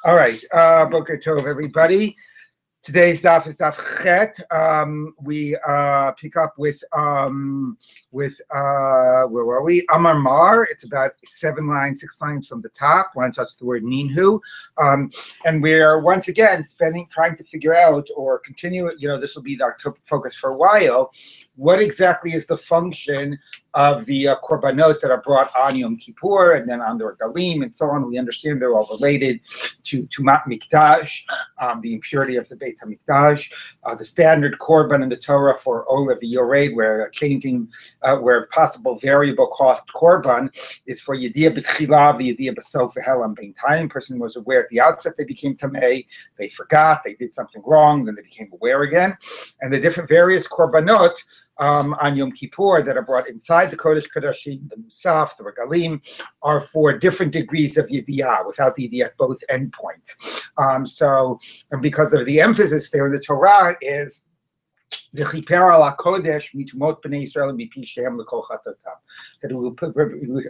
All right, Boker Tov, everybody. Today's daf is daf Chet. We pick up with where were we? Amar Mar. It's about 6 lines from the top. Line touches the word Ninhu, and we're once again trying to figure out or continue. This will be our focus for a while. What exactly is the function of the korbanot that are brought on Yom Kippur and then on the Regalim and so on? We understand they're all related to Tumat Mikdash, the impurity of the Beit HaMikdash. The standard korban in the Torah for Olav Yored, where where possible variable cost korban is for Yediyah B'tchila, Yediyah B'sof, V'helam Bein Tayim. Person was aware at the outset they became Tamei, they forgot, they did something wrong, then they became aware again. And the different various korbanot on Yom Kippur that are brought inside the Kodesh Kodashim, the Musaf, the Regalim, are for different degrees of Yediyah, without the Yediyah at both endpoints. And because of the emphasis there in the Torah is V'chiper ala kodesh mitumot b'nei Yisrael mipi shehem l'kol chatotam, that it will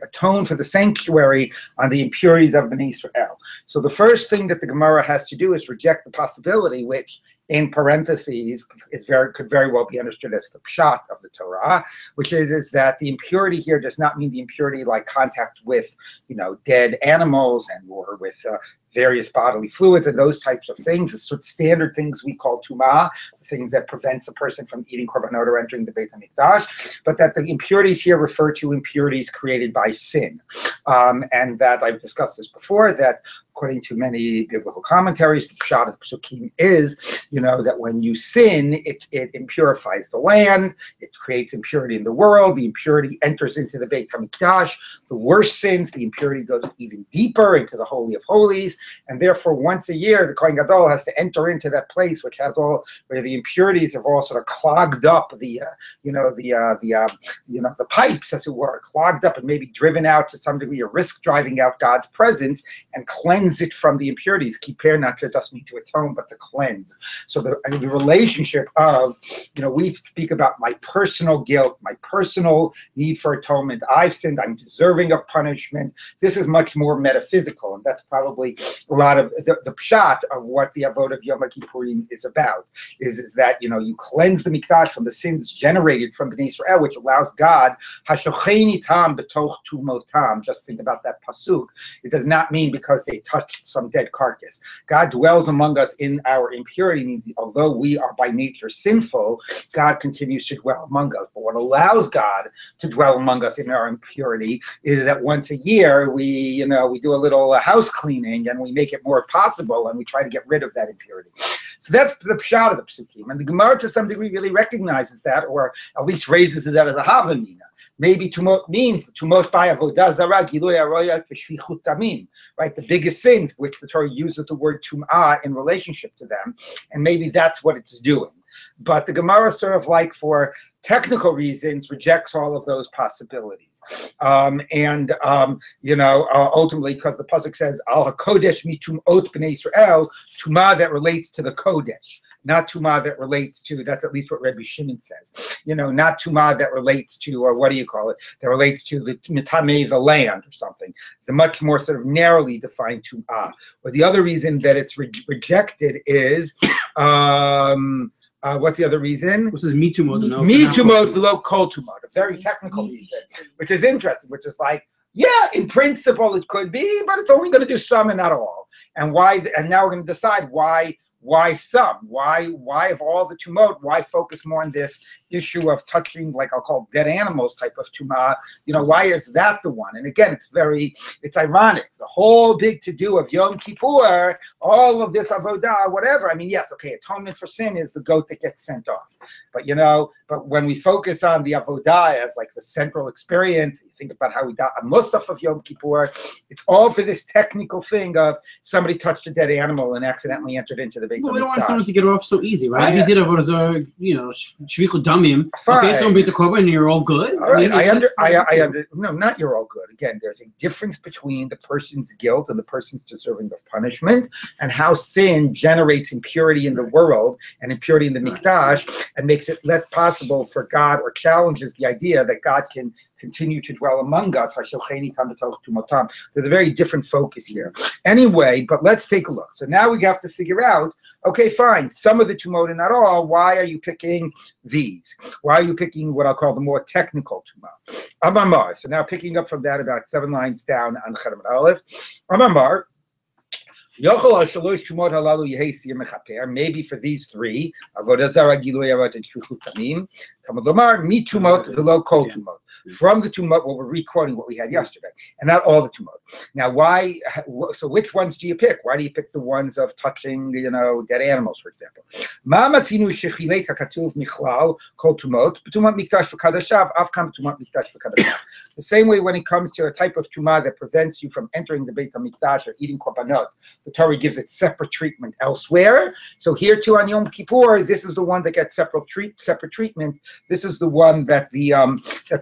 atone for the sanctuary on the impurities of b'nei Yisrael. So the first thing that the Gemara has to do is reject the possibility, which in parentheses could very well be understood as the pshat of the Torah, which is that the impurity here does not mean the impurity like contact with dead animals or with various bodily fluids and those types of things. The sort of standard things we call tumah, things that prevents a person from eating korbanot or entering the Beit HaMikdash, but that the impurities here refer to impurities created by sin. And that I've discussed this before, that according to many biblical commentaries, the pshat of Psukim is, that when you sin, it impurifies the land, it creates impurity in the world, the impurity enters into the Beit HaMikdash. The worst sins, the impurity goes even deeper into the Holy of Holies, and therefore once a year, the Kohen Gadol has to enter into that place which has where the impurities have all sort of clogged up the pipes, as it were, clogged up and maybe driven out to some degree, or risk driving out God's presence, and cleanse it from the impurities. Kippur not just mean to atone, but to cleanse. So the relationship of, we speak about my personal guilt, my personal need for atonement. I've sinned, I'm deserving of punishment. This is much more metaphysical, and that's probably a lot of the pshat of what the Avod of Yom Kippurim is about, is that, you cleanse the Mikdash from the sins generated from Bnei Israel, which allows God, Hashocheni tam betoch tumotam. Just think about that pasuk. It does not mean because they touched some dead carcass. God dwells among us in our impurity, means although we are by nature sinful, God continues to dwell among us. But what allows God to dwell among us in our impurity is that once a year we do a little house cleaning and we make it more possible and we try to get rid of that impurity. So that's the pshat of the psukim, and the Gemara to some degree really recognizes that, or at least raises that as a havamina. Maybe tumot means tumot by avodah zarah, gilui aroya, v'shvichut damim, right? The biggest sins, which the Torah uses the word tum'ah in relationship to them, and maybe that's what it's doing. But the Gemara sort of for technical reasons rejects all of those possibilities. Ultimately, because the pasuk says, Al HaKodesh mitumot b'nei Israel, tumah that relates to the Kodesh, not tumah that relates to, that's at least what Rabbi Shimon says, not tumah that relates to, or what do you call it, that relates to the mitamei, the land or something. The much more sort of narrowly defined tumah. Or the other reason that it's rejected is, what's the other reason? This is mitumot. Mitumot v'lo kol tumot, a very technical reason, which is interesting, which is in principle it could be, but it's only going to do some and not all. And why? And now we're going to decide why some? Why of all the tumot, why focus more on this issue of touching, I'll call dead animals type of tumah? Why is that the one? And again, it's ironic. The whole big to-do of Yom Kippur, all of this avodah, whatever. I mean, yes, okay, atonement for sin is the goat that gets sent off. But, but when we focus on the avodah as the central experience, you think about how we got a musaf of Yom Kippur, it's all for this technical thing of somebody touched a dead animal and accidentally entered into the Beit HaMikdash. We don't want someone to get off so easy, right? If you did avodah, shvichut damim, fine. Okay, so Beit HaKorban and you're all good. All right, no, not you're all good. Again, there's a difference between the person's guilt and the person's deserving of punishment, and how sin generates impurity in the world and impurity in the Mikdash, and makes it less possible for God, or challenges the idea that God can continue to dwell among us. There's a very different focus here. Anyway, but let's take a look. So now we have to figure out, okay, fine, some of the tumot and not all. Why are you picking these? Why are you picking what I'll call the more technical tumah? Amamar. So now picking up from that about 7 lines down on Chedem Aleph. Amamar. Maybe for these three, from the tumot, what we're recording what we had yesterday, and not all the tumot. Now, why? So, which ones do you pick? Why do you pick the ones of touching, dead animals, for example? The same way when it comes to a type of tumah that prevents you from entering the Beit HaMikdash or eating korbanot, the Torah gives it separate treatment elsewhere. So here too on Yom Kippur, this is the one that gets separate treatment. This is the one that the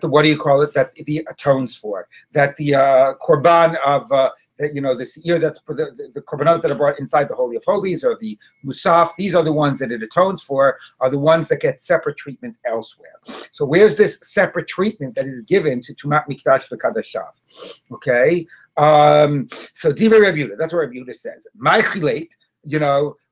what do you call it? That the atones for. That the korban of this year, that's the korbanot that are brought inside the Holy of Holies or the musaf. These are the ones that it atones for. Are the ones that get separate treatment elsewhere. So where's this separate treatment that is given to Tumat Mikdash v'Kadashav? Okay. So Divrei Rabbi Yehuda, that's what Rabbi Yehuda says. My chilek,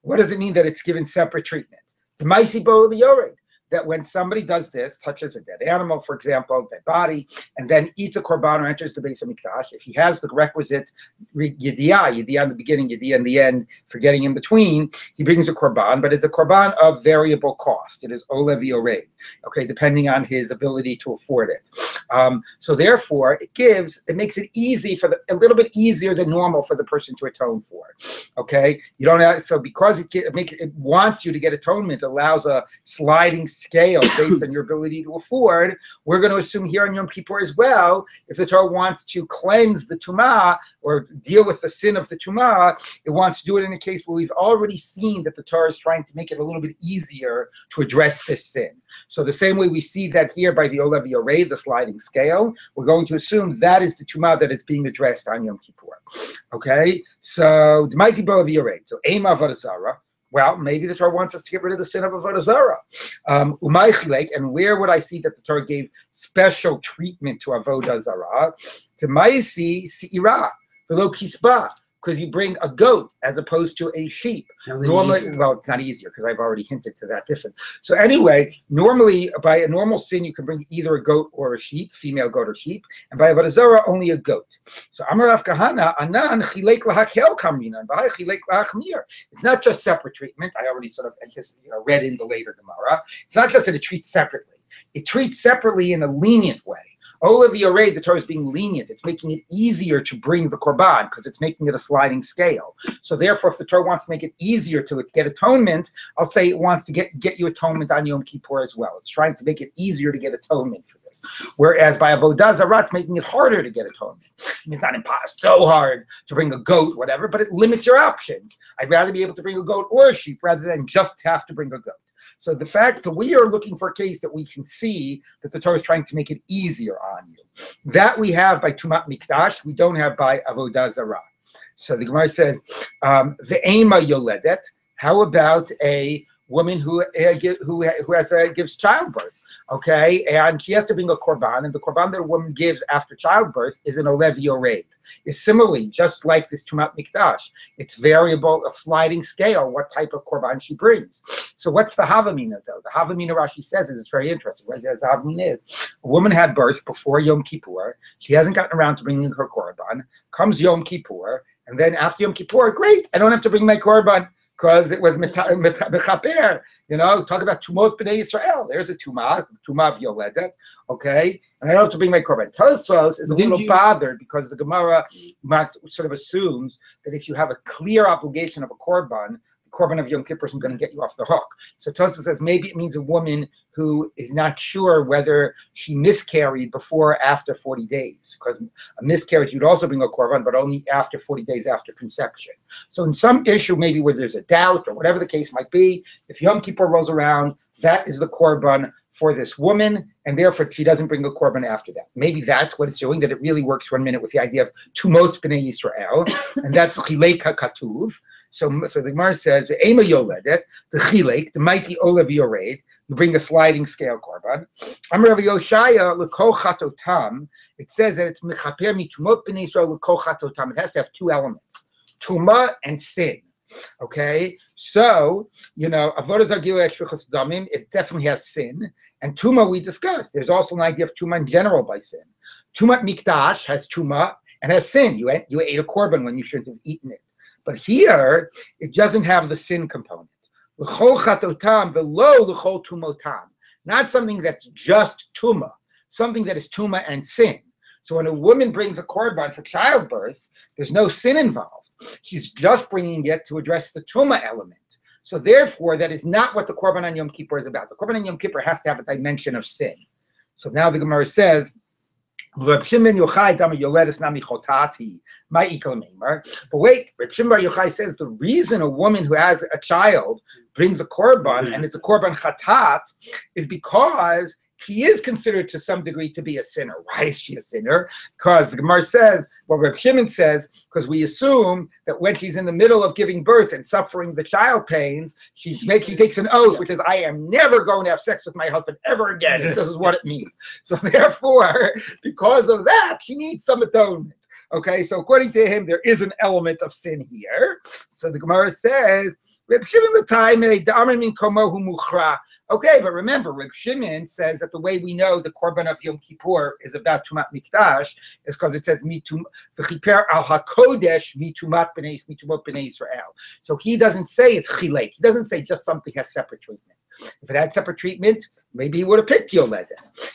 what does it mean that it's given separate treatment? The Maisi Bo Yored. That when somebody does this, touches a dead animal, for example, dead body, and then eats a korban or enters the Beis HaMikdash, if he has the requisite yediyah in the beginning, yediyah in the end, forgetting in between, he brings a korban, but it's a korban of variable cost. It is olev yoreh, okay, depending on his ability to afford it. So therefore, it makes it easy a little bit easier than normal for the person to atone for. Okay, you don't have, so because it wants you to get atonement, allows a sliding scale based on your ability to afford. We're going to assume here on Yom Kippur as well, if the Torah wants to cleanse the tumah or deal with the sin of the tumah, it wants to do it in a case where we've already seen that the Torah is trying to make it a little bit easier to address this sin. So the same way we see that here by the Olev Yoreh, the sliding scale, we're going to assume that is the tumah that is being addressed on Yom Kippur. Okay, so the mighty Olev Yoreh, so Ema Avodah. Well, maybe the Torah wants us to get rid of the sin of Avodah Zarah. And where would I see that the Torah gave special treatment to Avodah Zarah? To Maisi Se'ira, V'lo Kisba, because you bring a goat as opposed to a sheep. Normally, well, it's not easier because I've already hinted to that difference. So anyway, normally by a normal sin, you can bring either a goat or a sheep, female goat or sheep, and by Avodah Zarah, only a goat. So Amar Rav Kahana, Anan chilek lahakel kamrinan, v'hai chilek lahachmir. It's not just separate treatment. I already sort of read in the later Gemara. It's not just that it treats separately. It treats separately in a lenient way. Olev Yoreh, the Torah is being lenient. It's making it easier to bring the korban because it's making it a sliding scale. So therefore, if the Torah wants to make it easier to get atonement, I'll say it wants to get you atonement on Yom Kippur as well. It's trying to make it easier to get atonement for this. Whereas by Avodah Zarah, it's making it harder to get atonement. It's not so hard to bring a goat, whatever, but it limits your options. I'd rather be able to bring a goat or a sheep rather than just have to bring a goat. So the fact that we are looking for a case that we can see that the Torah is trying to make it easier on you. That we have by Tumat Mikdash, we don't have by Avodah Zarah. So the Gemara says, Ve'ema yoledet, how about a woman who gives childbirth? Okay, and she has to bring a korban, and the korban that a woman gives after childbirth is an Olev Yoreh. Is similarly, just like this Tumat Mikdash, it's variable, a sliding scale, what type of korban she brings. So what's the Havamina though? The Havamina Rashi says is, it's very interesting. What the Havamina is, a woman had birth before Yom Kippur, she hasn't gotten around to bringing her korban, comes Yom Kippur, and then after Yom Kippur, great, I don't have to bring my korban, because it was mechaper, talk about tumot b'nei Yisrael. There's a tumah of yoledet, okay? And I don't have to bring my korban. Tosfos is a little bothered because the Gemara sort of assumes that if you have a clear obligation of a korban, the korban of Yom Kippur is going to get you off the hook. So Tosfos says maybe it means a woman who is not sure whether she miscarried before or after 40 days. Because a miscarriage, you'd also bring a korban, but only after 40 days after conception. So in some issue, maybe where there's a doubt or whatever the case might be, if Yom Kippur rolls around, that is the korban for this woman, and therefore she doesn't bring a korban after that. Maybe that's what it's doing, that it really works 1 minute with the idea of tumot b'nei Yisrael, and that's chilek hakatuv. So the Gemara says, Ema yoledet, the chilek, the mighty olav yored, you bring a sliding scale korban. Amar Rabbi Yoshaya l'kol chatotam, it says that it's mechaper mitumot b'nei Yisrael l'kol chatotam. It has to have 2 elements, tuma and sin. Okay, so avodah zargila shvichas damim, it definitely has sin, and tuma we discussed. There's also an idea of tuma in general by sin. Tumat mikdash has tuma and has sin. You ate a korban when you shouldn't have eaten it. But here it doesn't have the sin component. L'chol chatotam v'lo l'chol tumotam. Not something that's just tuma, something that is tuma and sin. So when a woman brings a korban for childbirth, there's no sin involved. She's just bringing it to address the tuma element. So therefore, that is not what the korban on Yom Kippur is about. The korban on Yom Kippur has to have a dimension of sin. So now the Gemara says, but wait, Reb Shimon Bar Yochai says the reason a woman who has a child brings a korban, and it's a korban chatat, is because she is considered to some degree to be a sinner. Why is she a sinner? Because the Gemara says, Reb Shimon says, because we assume that when she's in the middle of giving birth and suffering the child pains, she takes an oath, which is, I am never going to have sex with my husband ever again. This is what it means. So therefore, because of that, she needs some atonement. Okay, so according to him, there is an element of sin here. So the Gemara says, Reb Shimon the time min komo hu muchra. Okay, but remember, Reb Shimon says that the way we know the korban of Yom Kippur is about tumat mikdash is because it says mitum v'chiper al hakodesh mitumat b'nei Yisrael. So he doesn't say it's chilek. He doesn't say just something has separate treatment. If it had separate treatment, maybe he would have picked Yoledet.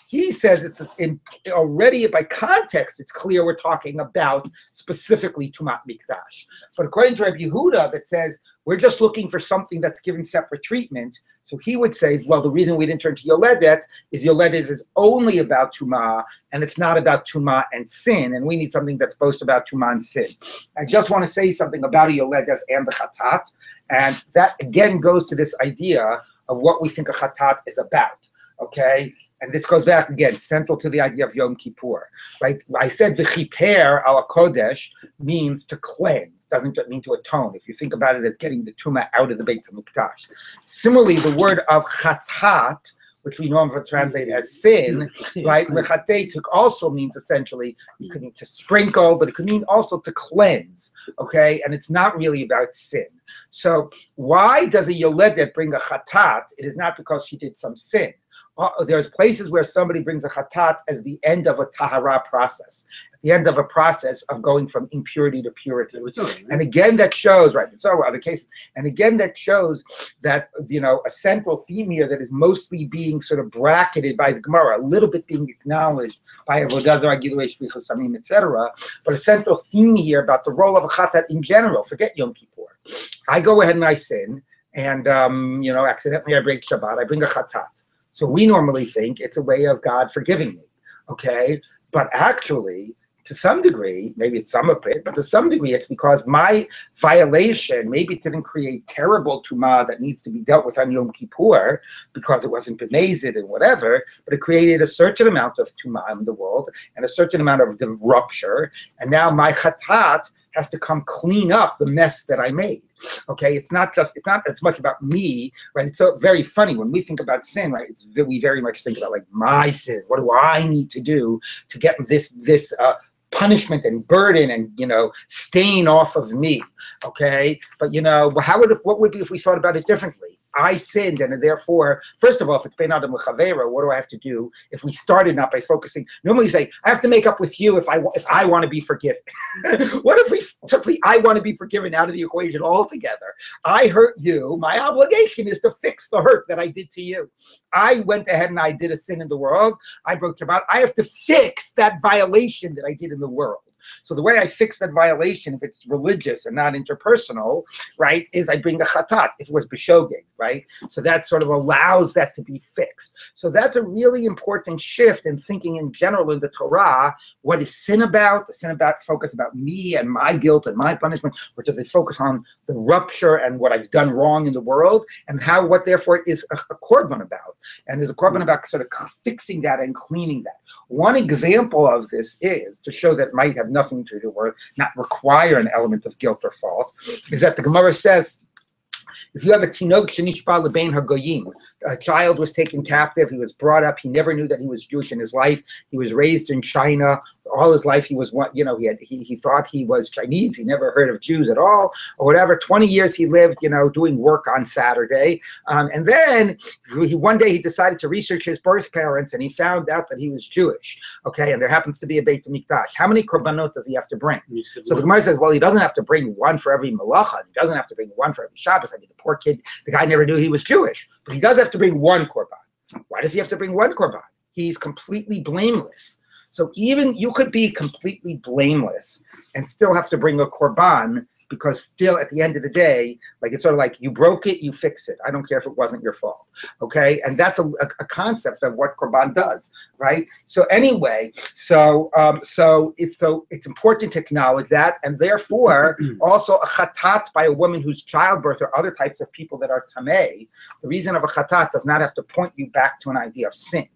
He says it's already by context, it's clear we're talking about specifically Tumat Mikdash. But according to Rabbi Yehuda, that says we're just looking for something that's given separate treatment. So he would say, well, the reason we didn't turn to Yoledet is only about Tumah, and it's not about Tumah and sin, and we need something that's both about Tumah and sin. I just want to say something about a Yoledet and the Chatat, and that again goes to this idea of what we think a chatat is about, okay? And this goes back again, central to the idea of Yom Kippur, right? I said v'chiper ala kodesh means to cleanse, doesn't mean to atone. If you think about it as getting the tumah out of the Beit HaMikdash. Similarly, the word of chatat, which we normally translate as sin, right? Lechatei also means essentially, it could mean to sprinkle, but it could mean also to cleanse, okay? And it's not really about sin. So why does a yoledet bring a chatat? It is not because she did some sin. There's places where somebody brings a chatat as the end of a tahara process, at the end of a process of going from impurity to purity. And again, that shows, right, so other cases, and again, that shows that, a central theme here that is mostly being sort of bracketed by the Gemara, a little bit being acknowledged by Avodah Zarah, Gilui Shvichos Damim, etc., but a central theme here about the role of a chatat in general. Forget Yom Kippur. I go ahead and I sin, and, accidentally I break Shabbat, I bring a chatat. So we normally think it's a way of God forgiving me, okay? But actually, to some degree, maybe it's some of it, but to some degree it's because my violation, maybe it didn't create terrible tumah that needs to be dealt with on Yom Kippur because it wasn't benazed and whatever, but it created a certain amount of tumah in the world and a certain amount of the rupture, and now my chatat has to come clean up the mess that I made. Okay, it's not as much about me, right? It's so very funny when we think about sin, right? We very much think about like my sin. What do I need to do to get this punishment and burden and stain off of me? Okay, but what would be if we thought about it differently? I sinned, and therefore, first of all, if it's bein adam l'chavera, what do I have to do? If we started not by focusing, normally you say, I have to make up with you if I want to be forgiven. What if we took the I want to be forgiven out of the equation altogether? I hurt you. My obligation is to fix the hurt that I did to you. I went ahead and I did a sin in the world. I broke Shabbat. I have to fix that violation that I did in the world. So the way I fix that violation, if it's religious and not interpersonal, right, is I bring a chatat. If it was b'shogeg, right? So that sort of allows that to be fixed. So that's a really important shift in thinking in general in the Torah. What is sin about? The sin about focus about me and my guilt and my punishment, or does it focus on the rupture and what I've done wrong in the world, and how what therefore is a korban about? And there's a korban about sort of fixing that and cleaning that. One example of this is, to show that it might have nothing to do or not require an element of guilt or fault, is that the Gemara says, if you have a tinok shenishba lebein hagoyim, a child was taken captive, he was brought up, he never knew that he was Jewish in his life, he was raised in China, all his life he was, he thought he was Chinese, he never heard of Jews at all, or whatever. 20 years he lived, doing work on Saturday, and then one day he decided to research his birth parents, and he found out that he was Jewish, okay, and there happens to be a Beit HaMikdash. How many korbanot does he have to bring? So the Gemara says, well, he doesn't have to bring one for every malacha, he doesn't have to bring one for every Shabbos. I mean, the poor kid, the guy never knew he was Jewish, but he does have to bring one korban. Why does he have to bring one korban? He's completely blameless. So even you could be completely blameless and still have to bring a korban, because still at the end of the day, like it's sort of like you broke it, you fix it. I don't care if it wasn't your fault, okay? And that's a concept of what korban does, right? So anyway, so it's important to acknowledge that, and therefore also a chatat by a woman whose childbirth or other types of people that are tamei. The reason of a chatat does not have to point you back to an idea of sin.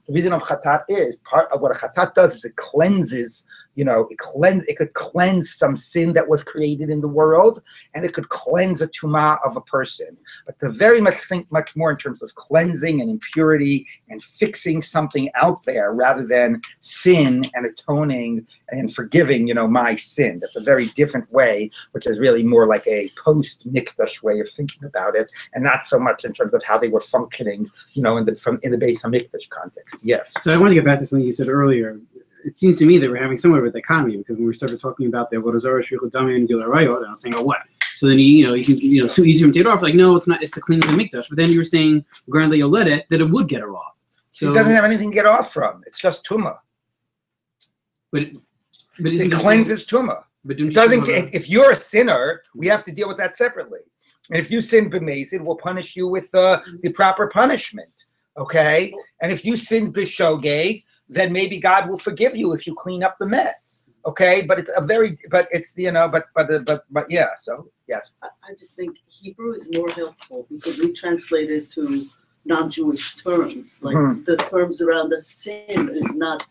The reason of chatat is, part of what a chatat does is it cleanses, it could cleanse some sin that was created in the world, and it could cleanse a tumah of a person. But to very much think much more in terms of cleansing and impurity and fixing something out there rather than sin and atoning and forgiving, my sin. That's a very different way, which is really more like a post-Mikdash way of thinking about it, and not so much in terms of how they were functioning, in the Beis HaMikdash context. Yes. So I want to get back to something you said earlier. It seems to me that we're having somewhat of a dichotomy, because when we started talking about the Avodah Zarah, Shevuot, and Gilui Arayot, and I was saying, oh, what? So then you can, so easy to take it off. Like, no, it's not. It's to clean the mikdash. But then you were saying, regarding that Yoledet, that it would get her off. So it doesn't have anything to get off from. It's just tumah. But it cleanses tumah. But it doesn't. If you're a sinner, we have to deal with that separately. And if you sin b'meisid, we'll punish you with the proper punishment. Okay. And if you sin b'shogeg, then maybe God will forgive you if you clean up the mess. Okay, but it's yeah. So yes. I just think Hebrew is more helpful because we translate it to non-Jewish terms. Like the terms around the sin is not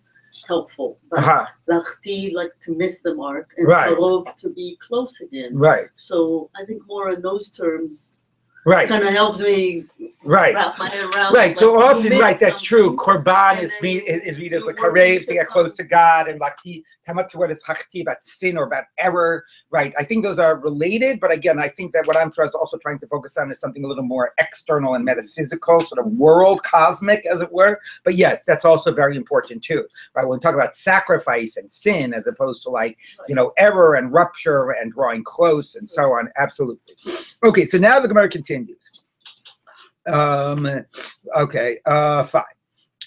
helpful. But lachti, like to miss the mark, and karov, to be close again. Right. So I think more in those terms. Right. Kind of helps me wrap my head around. Right. Like, so often, that's true. Korban is read as the karev to get close to God, and lachti, how much what is hachti about sin or about error. Right. I think those are related, but again, I think that what I'm also trying to focus on is something a little more external and metaphysical, sort of world, cosmic, as it were. But yes, that's also very important too. Right. When we talk about sacrifice and sin, as opposed to error and rupture and drawing close and so on. Absolutely. Okay. So now the Gemara continues. Okay, fine.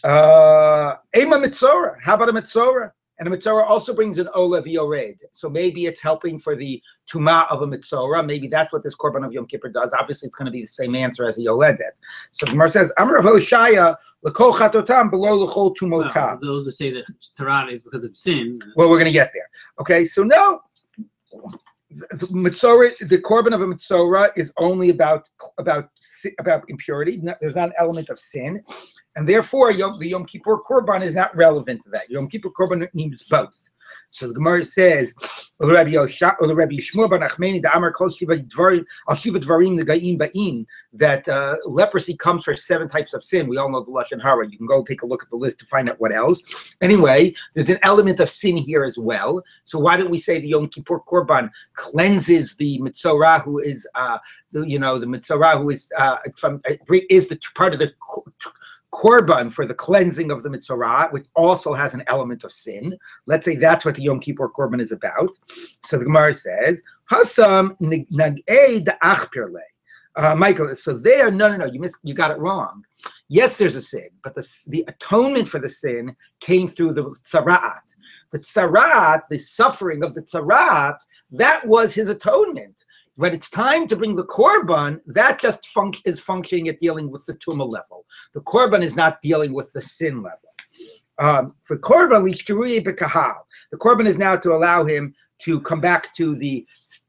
Ema mitzora. How about a mitzora? And a mitzora also brings an ola v'yored. So maybe it's helping for the tumah of a mitzora. Maybe that's what this korban of Yom Kippur does. Obviously, it's going to be the same answer as a yoledet. So the Gemara says, Amar Rav Hoshaya, l'kol chatotam below l'chol tumotam. Those that say that tzara is because of sin. Well, we're going to get there. Okay, so no. The mitzora, the korban of a mitzora is only about impurity. There's not an element of sin, and therefore the Yom Kippur korban is not relevant to that. Yom Kippur korban needs both. So the Gemara says, that leprosy comes for 7 types of sin. We all know the Lashon Hara. You can go take a look at the list to find out what else. Anyway, there's an element of sin here as well. So why don't we say the Yom Kippur Korban cleanses the Mitzorah, who is the Mitzorah who is the part of the Korban for the cleansing of the Mitzorah, which also has an element of sin. Let's say that's what the Yom Kippur Korban is about. So the Gemara says, Hasam nag'ei da'ach pirlei. Michael, so there, no, you got it wrong. Yes, there's a sin, but the atonement for the sin came through the tzara'at. The tzarat, the suffering of the tzarat, that was his atonement. When it's time to bring the korban, that just is functioning at dealing with the tumah level. The korban is not dealing with the sin level. For korban, the korban is now to allow him to come back to the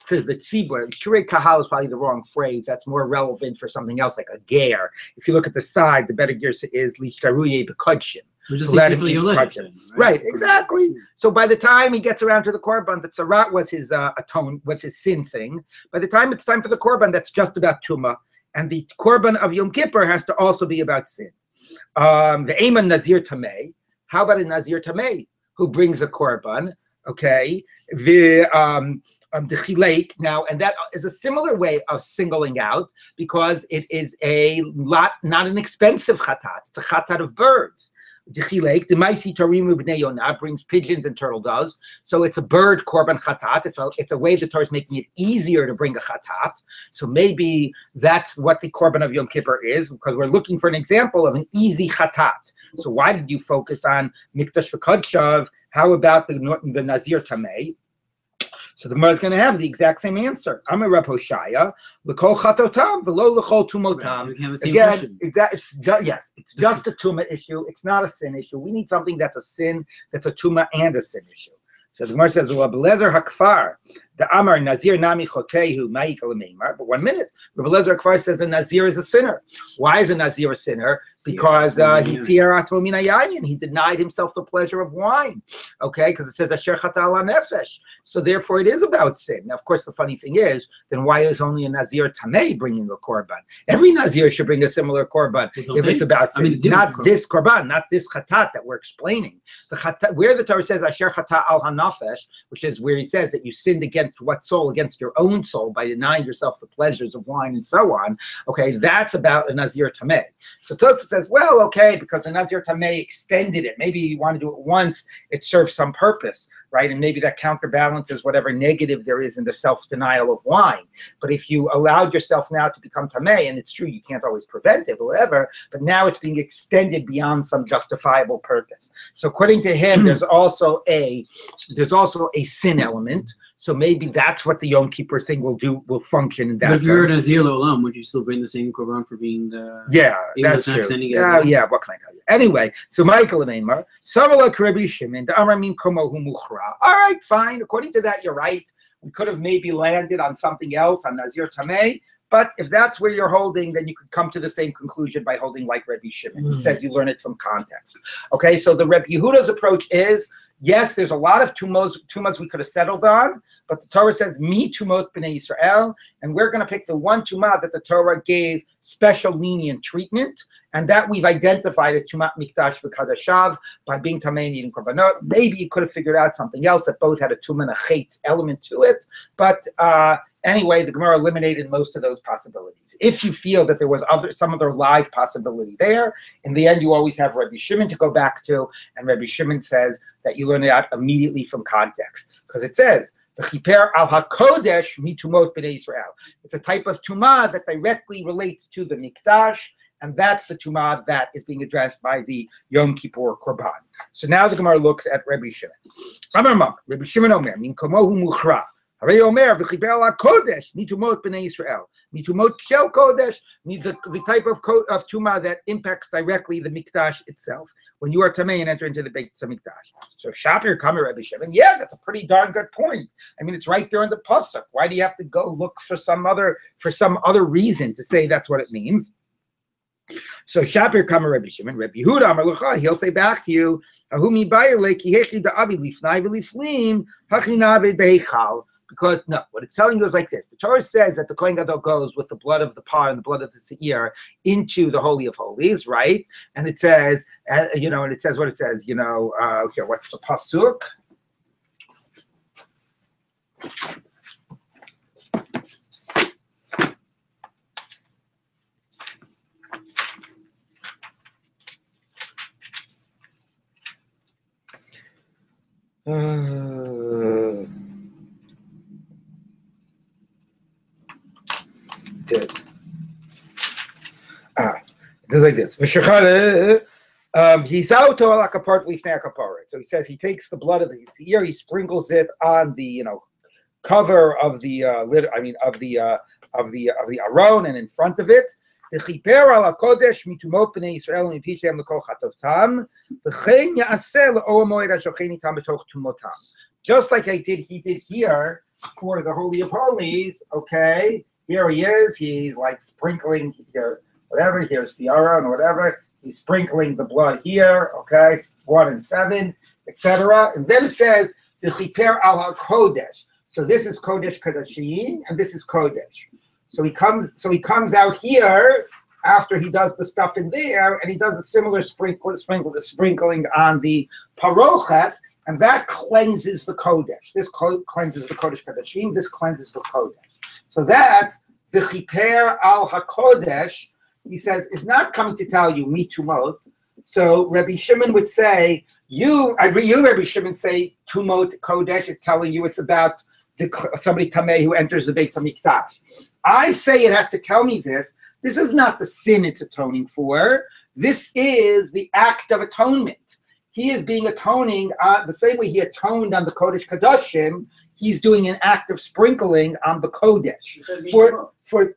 tzibur. Shurei kahal is probably the wrong phrase. That's more relevant for something else like a ger. If you look at the side, the better ger is lishtaruye b'kodshim. Right, exactly. So by the time he gets around to the korban, the tzarat was his was his sin thing. By the time it's time for the korban, that's just about tumah, and the korban of Yom Kippur has to also be about sin. The Eiman Nazir Tameh. How about a Nazir Tameh who brings a korban? Okay, the chilek now, and that is a similar way of singling out because it is not an expensive chatat. It's a chatat of birds. The chilek, the maisi tarimu b'nei yonah brings pigeons and turtle doves, so it's a bird korban chatat. It's a way the Torah is making it easier to bring a chatat. So maybe that's what the korban of Yom Kippur is, because we're looking for an example of an easy chatat. So why did you focus on mikdash v'kodshav? How about the Nazir Tameh? So the Gemara is going to have the exact same answer. I'm a Reb Hoshaya, l'kol chatotam v'lo l'chol tumotam. Again, it's just a tumah issue. It's not a sin issue. We need something that's a sin, that's a tumah and a sin issue. So the Gemara says, "Rabbi Lezer hakfar, the Amar Nazir nami chotehu ma'ik l'meimar." But 1 minute, Rabbi Lezer hakfar says a Nazir is a sinner. Why is a Nazir a sinner? Because he tziyar atzmo min hayayin. He denied himself the pleasure of wine. Okay, because it says asher chata ala nefesh. So therefore, it is about sin. Now, of course, the funny thing is, then why is only a Nazir tamei bringing a korban? Every Nazir should bring a similar korban if it's about sin. Not this korban, not this chatat that we're explaining. The chatat, where the Torah says asher chata al hanafesh, which is where he says that you sinned against what soul? Against your own soul by denying yourself the pleasures of wine and so on. Okay, that's about a Nazir tamei. So Tosfos says, well, okay, because the Nazir Tameh extended it. Maybe you want to do it once, it serves some purpose, right? And maybe that counterbalances whatever negative there is in the self-denial of wine. But if you allowed yourself now to become Tameh, and it's true, you can't always prevent it or whatever, but now it's being extended beyond some justifiable purpose. So according to him, there's also a sin element. So maybe that's what the Yom Kippur thing will function in that. But if you're a Nazir Olam, would you still bring the same korban for being the? Yeah, that's true. Yeah, what can I tell you? Anyway, so Michael and Amar, Savala Rabbi Shimon, the Amar min komo hu muchra. All right, fine. According to that, you're right. We could have maybe landed on something else, on Nazir Tameh. But if that's where you're holding, then you could come to the same conclusion by holding like Rabbi Shimon, who says you learn it from context. Okay, so the Rabbi Yehuda's approach is, yes, there's a lot of tumas we could have settled on, but the Torah says, mi tumot b'nei Yisrael, and we're going to pick the one tumah that the Torah gave special lenient treatment, and that we've identified as tumat mikdash v'kadashav by being tamei and eating korbanot. Maybe you could have figured out something else that both had a tumah and a chet element to it, but anyway, the Gemara eliminated most of those possibilities. If you feel that there was some other live possibility there, in the end, you always have Rabbi Shimon to go back to, and Rabbi Shimon says that you learn it out immediately from context, because it says, "V'chiper al hakodesh mitumot b'nei Yisrael." It's a type of tumah that directly relates to the mikdash, and that's the tumah that is being addressed by the Yom Kippur korban. So now the Gemara looks at Rabbi Shimon. Rabbi Shimon Omer, min komohu muchra. Hare Omer, v'chiper al hakodesh mitumot b'nei Yisrael. Mitumot shel kodesh means the type of tumah that impacts directly the mikdash itself. When you are tamei and enter into the Beit Hamikdash. So Shapir Kamer Rabbi Shimon, yeah, that's a pretty darn good point. I mean, it's right there in the pasuk. Why do you have to go look for some other reason to say that's what it means? So Shapir Kamer Rabbi Shimon, Rabbi Yehuda Amar L'cha, he'll say back to you, Ahumi bayile ki hechi da'avi lifnai v'liflim hachinavid behechal. Because no, what it's telling you is like this. The Torah says that the Kohen Gadol goes with the blood of the par and the blood of the seir into the Holy of Holies, right? And it says, and it says what it says, here, what's the pasuk? It says like this. He's out like a part leaf kapara. So he says he takes the blood of the ear, he sprinkles it on the cover of the lid. I mean of the aron and in front of it. V'chiper al hakodesh mitumot bnei Yisrael mipishem lekol chatotam. V'chein yaaseh le'or moed hashocheni tam b'toch tumotam. Just like he did here for the Holy of Holies. Okay, here he is. He's like sprinkling here, whatever. Here's the aron or whatever. He's sprinkling the blood here. Okay, 1 and 7, etc. And then it says v'chiper al hakodesh. So this is Kodesh Kadashim, and this is Kodesh. So he comes out here after he does the stuff in there, and he does a similar sprinkling on the Parochet, and that cleanses the Kodesh. This cleanses the Kodesh Kadashim, this cleanses the Kodesh. So that's the Chiper al HaKodesh, he says, is not coming to tell you, mitumot. So Rabbi Shimon would say, Rabbi Shimon say, tumot Kodesh is telling you it's about somebody tameh who enters the Beit HaMikdash. I say it has to tell me this. This is not the sin it's atoning for. This is the act of atonement. He is being atoning the same way he atoned on the Kodesh Kadashim. He's doing an act of sprinkling on the Kodesh.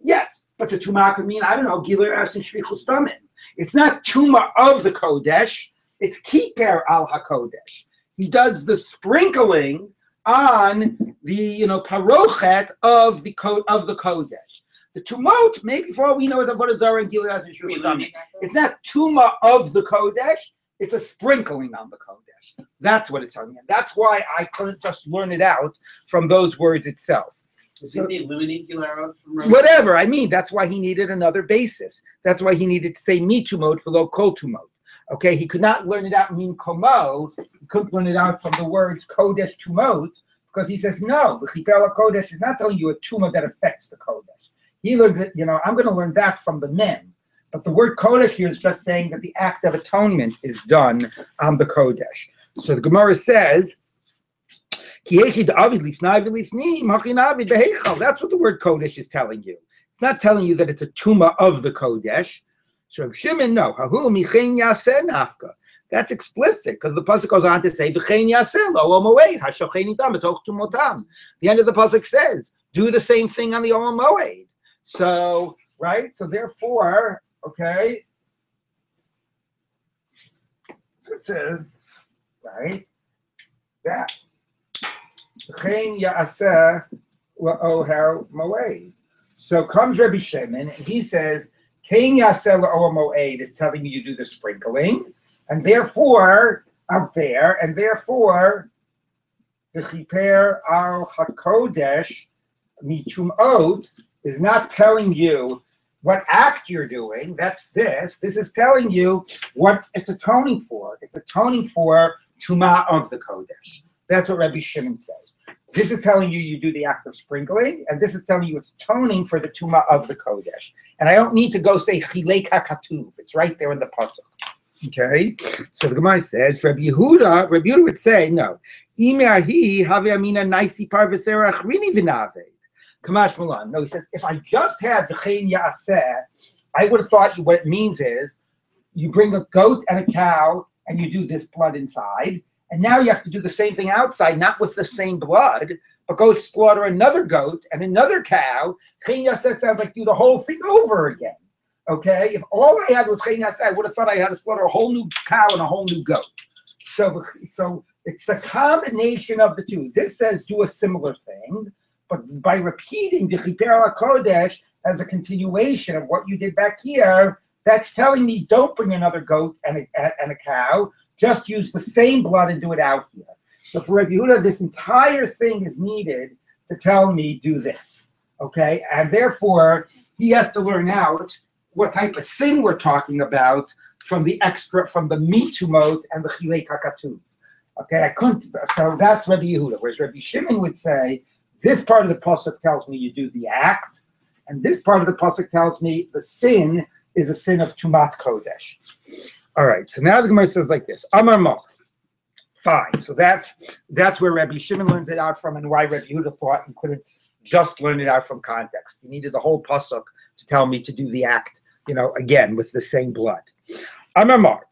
Yes, but the Tumah could mean, I don't know, Giler Eres and Shvichus Damim. It's not Tumah of the Kodesh. It's Kiper al HaKodesh. He does the sprinkling on the parochet of the Kodesh. The tumot, maybe for all we know, is Avodah Zarah and Gilead and Shevuot. It's not tuma of the Kodesh, it's a sprinkling on the Kodesh. That's what it's telling me. And that's why I couldn't just learn it out from those words itself. So, they eliminate Gilead from whatever, I mean, that's why he needed another basis. That's why he needed to say mi tumot for lo kol tumot. Okay, he could not learn it out min komo. He couldn't learn it out from the words kodesh tumot, because he says no. The chipel kodesh is not telling you a tumah that affects the kodesh. He learns it. I'm going to learn that from the mem. But the word kodesh here is just saying that the act of atonement is done on the kodesh. So the Gemara says, that's what the word kodesh is telling you. It's not telling you that it's a tumah of the kodesh. So Reb Shimon, no. That's explicit because the pasuk goes on to say, the end of the pasuk says, do the same thing on the Olam Moed. So, right? So therefore, okay, so it says, right? That. So comes Rabbi Shimon and he says, Kain Yaseh La'olam Moed is telling you to do the sprinkling, and therefore out there, and therefore the Chiper al HaKodesh Mitumot is not telling you what act you're doing. That's this. This is telling you what it's atoning for. It's atoning for Tumah of the Kodesh. That's what Rabbi Shimon says. This is telling you you do the act of sprinkling, and this is telling you it's atoning for the Tumah of the Kodesh. And I don't need to go say Chilek HaKatuv. It's right there in the pasuk. Okay? So the Gemara says, Rabbi Yehuda would say, no. Imeahi have amina naisi parveserach rini v'naved. Kamash Malan. No, he says, if I just had the Chen Yaseh, I would have thought what it means is you bring a goat and a cow and you do this blood inside. And now you have to do the same thing outside, not with the same blood, but go slaughter another goat and another cow. Chen Yaseh sounds like do the whole thing over again. Okay? If all I had was Chen Yaseh, I would have thought I had to slaughter a whole new cow and a whole new goat. So it's the combination of the two. This says do a similar thing, but by repeating the Chiper HaKodesh as a continuation of what you did back here, that's telling me don't bring another goat and a cow. Just use the same blood and do it out here. So for Rabbi Yehuda, this entire thing is needed to tell me do this. Okay? And therefore, he has to learn out what type of sin we're talking about from the mitumot and the chilek hakatuv. Okay, I couldn't. So that's Rabbi Yehuda. Whereas Rabbi Shimon would say, this part of the pasuk tells me you do the act, and this part of the pasuk tells me the sin is a sin of tumat kodesh. All right. So now the Gemara says like this: Amar Mach. Fine. So that's where Rabbi Shimon learns it out from, and why Rabbi Yehuda thought he couldn't just learn it out from context. He needed the whole pasuk to tell me to do the act, again with the same blood. Amar Mach.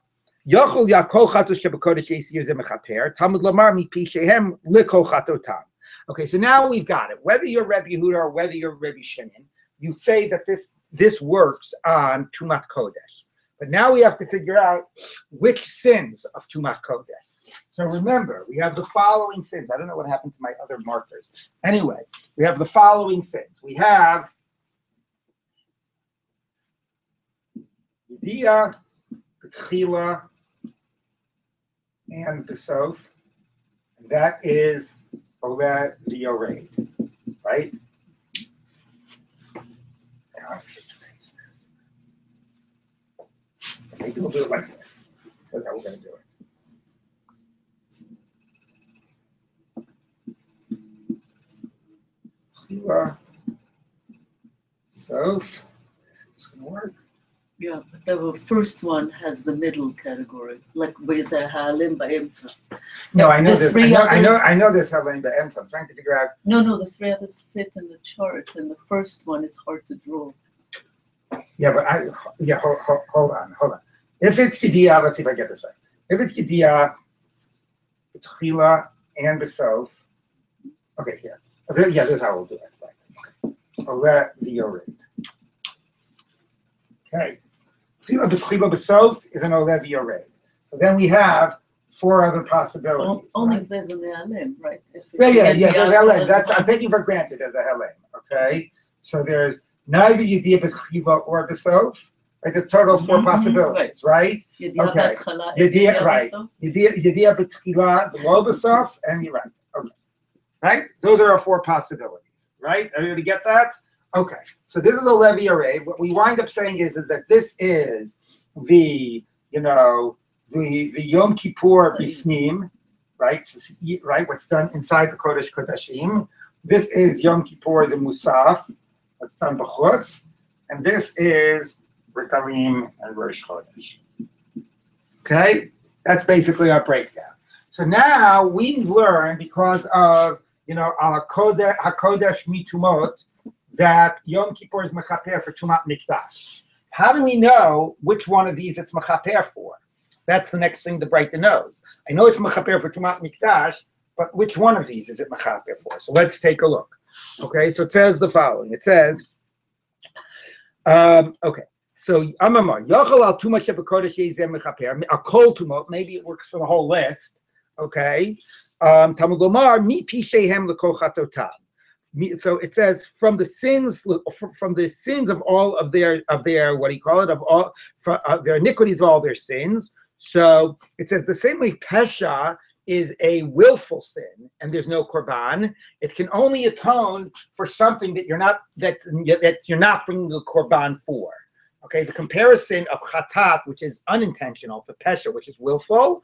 Yochol yakol chatos shebekodesh yisir ze mechaper. Talmud lomar mipi shehem likol chatotam. Okay, so now we've got it. Whether you're Rabbi Yehuda or whether you're Rabbi Shimon, you say that this works on Tumat Kodesh. But now we have to figure out which sins of Tumat Kodesh. So remember, we have the following sins. I don't know what happened to my other markers. Anyway, we have the following sins. We have Yediyah, B'tchila, and B'sof. And that is Oleh V'yored, right? Maybe we'll do it like this. That's how we're going to do it. Tchila, Sof. It's going to work. Yeah, but the first one has the middle category, like V'zeh Ha'alim Ba'emtza. No, I know this. I know this Ha'alim Ba'emtza. I'm trying to figure out. No, the three others fit in the chart, and the first one is hard to draw. Yeah, but hold on. If it's Yediyah, let's see if I get this right. If it's Yediyah, B'tchila, and B'sof, okay, here. Yeah, this is how we'll do it. Right. Oleh V'yored. Okay. B'tchila B'sof is an Oleh V'yored. So then we have four other possibilities. Only right? if there's an Ha'alim, right? If it's Yeah, there's a Ha'alim. That's I'm taking for granted as a Ha'alim. Okay. So there's neither Yediyah B'tchila or B'sof. Right, there's a total of four possibilities, right? Okay. Yediyah, right. Yediyah B'tchila, Lo B'sof, and you're right. Okay. Right? Those are our four possibilities, right? Everybody get that? Okay. So this is a Levi array. What we wind up saying is that this is the Yom Kippur Bifnim, right? Right? What's done inside the Kodesh Kodashim. This is Yom Kippur the Musaf, what's done B'chutz, and this is Rikalim and Rosh Chodesh. Okay, that's basically our breakdown. So now we've learned, because of Hakodesh Mitumot, that Yom Kippur is mechaper for Tumat Mikdash. How do we know which one of these it's mechaper for? That's the next thing to brighten the nose. I know it's mechaper for Tumat Mikdash, but which one of these is it mechaper for? So let's take a look. Okay, so it says the following. It says, okay. So Amamar, Yachal al Tuma Shebekodesh Yezem Mechaper, a kol tumot, maybe it works for the whole list. Okay. Talmud Lomar, Mi Pishehem L'Kol Chatotam. So it says from the sins of all of their what do you call it, of all their iniquities of all their sins. So it says the same way Pesha is a willful sin and there's no korban. It can only atone for something that you're not bringing a korban for. Okay, the comparison of chatat, which is unintentional, to pesha, which is willful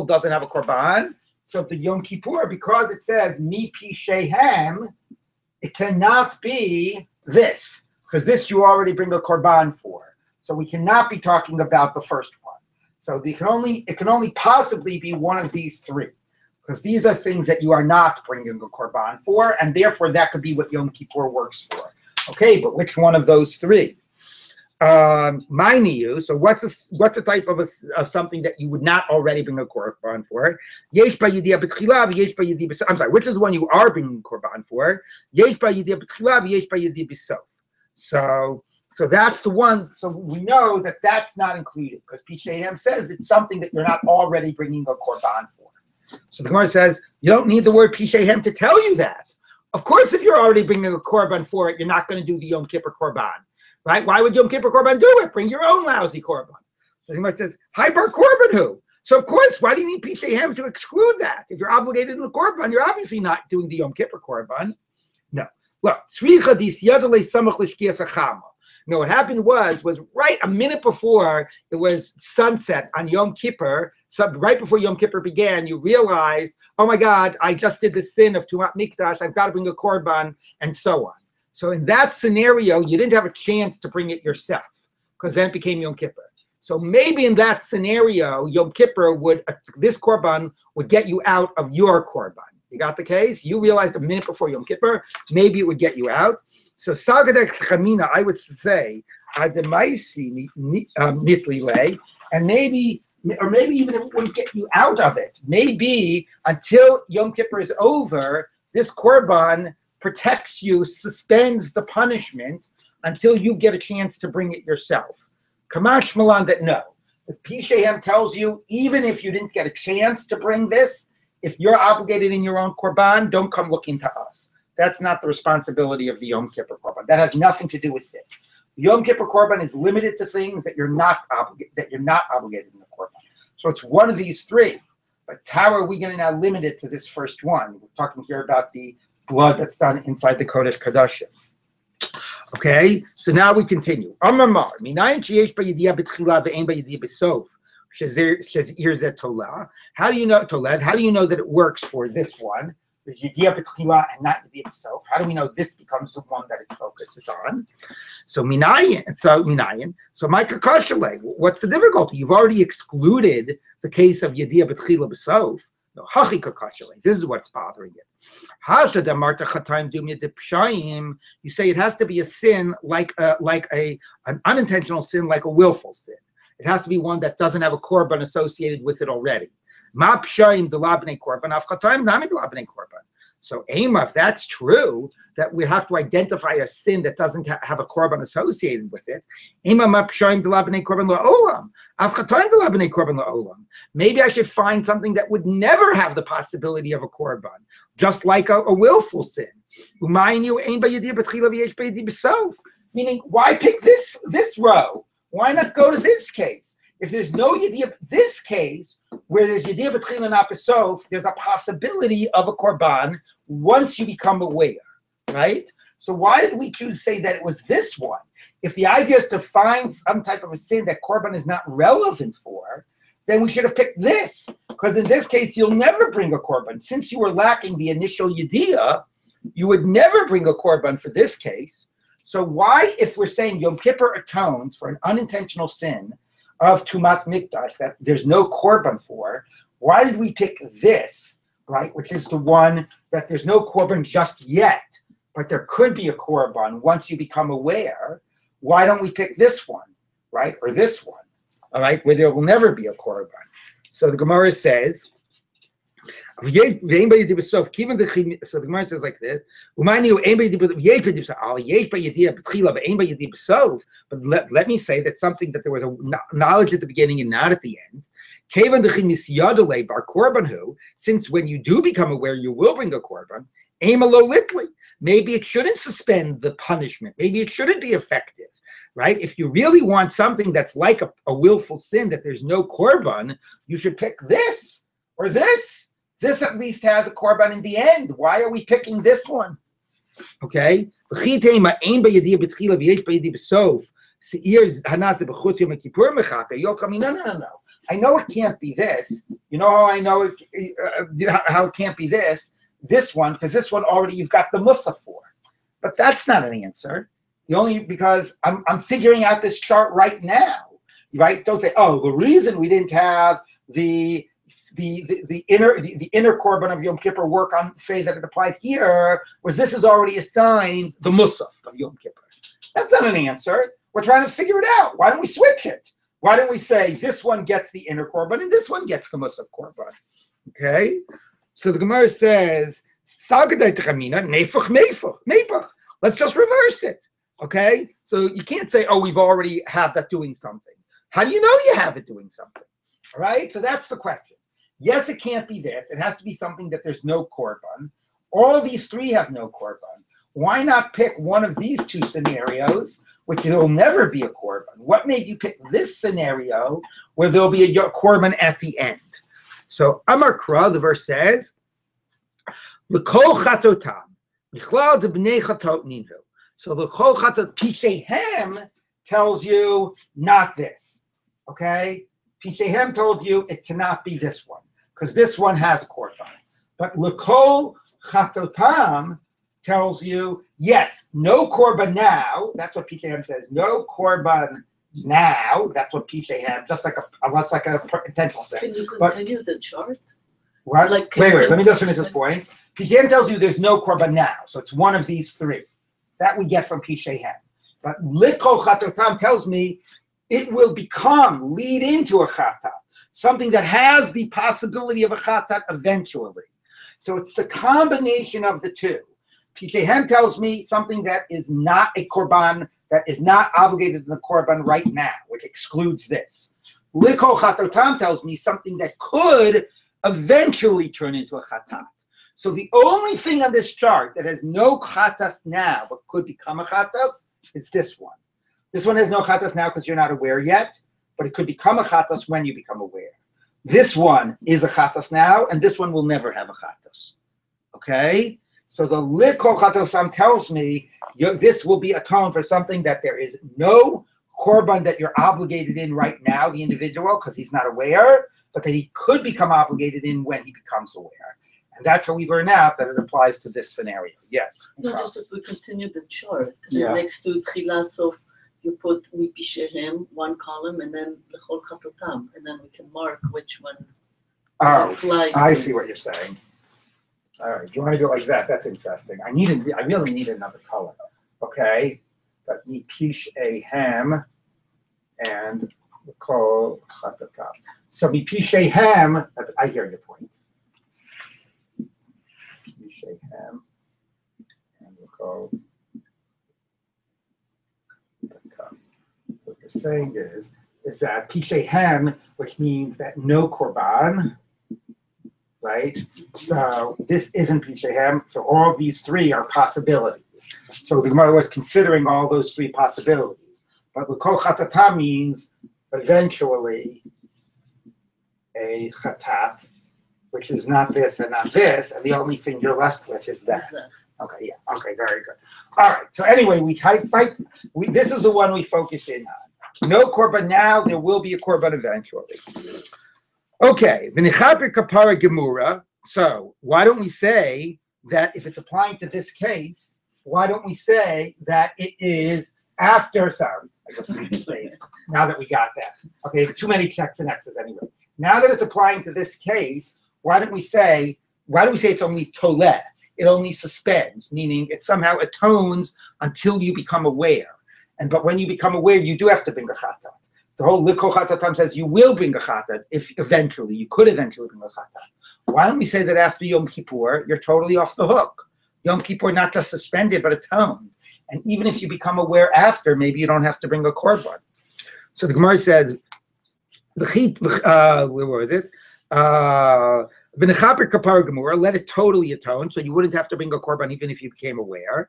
doesn't have a korban. So the Yom Kippur, because it says mi pi shehem, it cannot be this, because this you already bring a korban for. So we cannot be talking about the first one. So it can only possibly be one of these three, because these are things that you are not bringing a korban for, and therefore that could be what Yom Kippur works for. Okay, but which one of those three? Mine. So what's a type of something that you would not already bring a korban for? Yesh b'yediyah b'tchila, yesh b'yediyah b'sof. I'm sorry, which is the one you are bringing korban for? Yesh b'yediyah b'tchila, yesh b'yediyah b'sof. So that's the one. So we know that that's not included, because Pishehem says it's something that you're not already bringing a korban for. So the Gemara says you don't need the word Pishehem to tell you that. Of course, if you're already bringing a korban for it, you're not going to do the Yom Kippur korban. Right? Why would Yom Kippur korban do it? Bring your own lousy korban. So somebody says, "Hi, bar korban who?" So of course, why do you need Pishehem to exclude that? If you're obligated in the korban, you're obviously not doing the Yom Kippur korban. No. Well, tzricha disyadale samach l'shkias hachama. No, what happened was right a minute before it was sunset on Yom Kippur. So right before Yom Kippur began, you realized, oh my God, I just did the sin of Tumat Mikdash. I've got to bring a korban, and so on. So in that scenario, you didn't have a chance to bring it yourself, because then it became Yom Kippur. So maybe in that scenario, Yom Kippur this korban would get you out of your korban. You got the case? You realized a minute before Yom Kippur, maybe it would get you out. So Sagadek Chamina, I would say, Ademaisi Nitlile, and maybe or maybe even if it wouldn't get you out of it, maybe until Yom Kippur is over, this korban protects you, suspends the punishment until you get a chance to bring it yourself. Kamash Malan that no. If Pishehem tells you, even if you didn't get a chance to bring this, if you're obligated in your own korban, don't come looking to us. That's not the responsibility of the Yom Kippur korban. That has nothing to do with this. The Yom Kippur korban is limited to things that you're not obligated in the korban. So it's one of these three. But how are we going to now limit it to this first one? We're talking here about the blood that's done inside the Kodesh Kodashim. Okay, so now we continue. Amar Mar, minayin sheyesh b'yediyah b'tchila ve'ein b'yediyah b'sof. How do you know Toled? How do you know that it works for this one? There's Yediyah b'tchila and not Yediyah b'sof. How do we know this becomes the one that it focuses on? So minayin. So Micah Kashale, what's the difficulty? You've already excluded the case of Yediyah b'tchila b'sof. No, this is what's bothering it. You say it has to be a sin like an unintentional sin, like a willful sin. It has to be one that doesn't have a korban associated with it already. So, if that's true, that we have to identify a sin that doesn't have a korban associated with it. Maybe I should find something that would never have the possibility of a korban, just like a willful sin. Meaning, why pick this row? Why not go to this case? If there's no Yediyah, this case, where there's Yediyah b'tchila not b'sof, there's a possibility of a korban once you become aware, right? So why did we choose to say that it was this one? If the idea is to find some type of a sin that korban is not relevant for, then we should have picked this, because in this case, you'll never bring a korban. Since you were lacking the initial Yediyah, you would never bring a korban for this case. So why, if we're saying Yom Kippur atones for an unintentional sin of Tumas Mikdash that there's no korban for, why did we pick this, right, which is the one that there's no korban just yet, but there could be a korban once you become aware? Why don't we pick this one, right, or this one, all right, where there will never be a korban? So the Gemara says, so the Gemara says like this, but let me say that something that there was a knowledge at the beginning and not at the end. Since when you do become aware, you will bring a korban. Maybe it shouldn't suspend the punishment. Maybe it shouldn't be effective, right? If you really want something that's like a willful sin, that there's no korban, you should pick this or this. This at least has a korban in the end. Why are we picking this one? Okay. No. I know it can't be this. You know how I know it? How it can't be this? This one, because this one already you've got the musaf for. But that's not an answer. Because I'm figuring out this chart right now. Right? Don't say, oh, the reason we didn't have the inner korban of Yom Kippur work on, say that it applied here, was this is already assigned the musaf of Yom Kippur. That's not an answer. We're trying to figure it out. Why don't we switch it? Why don't we say this one gets the inner korban and this one gets the musaf korban? Okay? So the Gemara says, let's just reverse it. Okay? So you can't say, oh, we've already have that doing something. How do you know you have it doing something? All right, so that's the question. Yes, it can't be this. It has to be something that there's no korban. All of these three have no korban. Why not pick one of these two scenarios, which there will never be a korban? What made you pick this scenario where there'll be a korban at the end? So Amar Kra, the verse says, L'kol chatotam, michlal de bnei chatot ninhu. So the L'kol chatot Pishehem tells you not this. Okay? Pishehem told you it cannot be this one, because this one has a korban. But L'kol chatotam tells you, yes, no korban now. That's what Pishehem says. No korban now. That's what Pishehem, just like a intentional sin. Can you continue the chart? What? Wait, let me just finish this point. Pishehem tells you there's no korban now. So it's one of these three. That we get from Pishehem. But L'kol chatotam tells me it will lead into a chata. something that has the possibility of a chatat eventually. So it's the combination of the two. Pishehem tells me something that is not a korban, that is not obligated in the korban right now, which excludes this. Likol chatotam tells me something that could eventually turn into a chatat. So the only thing on this chart that has no chatas now but could become a chatas is this one. This one has no chatas now because you're not aware yet, but it could become a chatas when you become aware. This one is a chatas now, and this one will never have a chatas. Okay? So the likol chatosam tells me this will be atoned for something that there is no korban that you're obligated in right now, the individual, because he's not aware, but that he could become obligated in when he becomes aware. And that's how we learn out that it applies to this scenario. Yes? No, just if we continue the chart, Yeah. next to Tchila Sof, you put Mipishehem, one column, and then Lechol Chatotam, and then we can mark which one applies. I to. see what you're saying. All right, you want to do it like that? That's interesting. I really need another color. Okay, but Mipishehem and Lechol Chatotam. So Mipishehem, I hear your point. Mipishehem and Lechol. What you're saying is that Pishehem, which means that no korban, right? So this isn't Pishehem. So all these three are possibilities. So the Gemara was considering all those three possibilities. But L'kol Chatata means eventually a chatat, which is not this and not this, and the only thing you're left with is that. Okay, yeah. Okay, very good. All right. So anyway, this is the one we focus in on. No korban now. There will be a korban eventually. Okay. V'nichaper kapara gemura. So why don't we say that if it's applying to this case, why don't we say that it is after? Sorry, I just need to say it. Now that we got that. Okay, too many checks and X's anyway. Now that it's applying to this case, why don't we say it's only toleh? It only suspends, meaning it somehow atones until you become aware. But when you become aware, you do have to bring a chatat. The whole likol chatatam says you will bring a chatat if eventually, you could eventually bring a chatat. Why don't we say that after Yom Kippur, you're totally off the hook? Yom Kippur not just suspended, but atoned. And even if you become aware after, maybe you don't have to bring a korban. So the Gemara says, where was it? V'nechaper kapara gemura, let it totally atone, so you wouldn't have to bring a korban even if you became aware.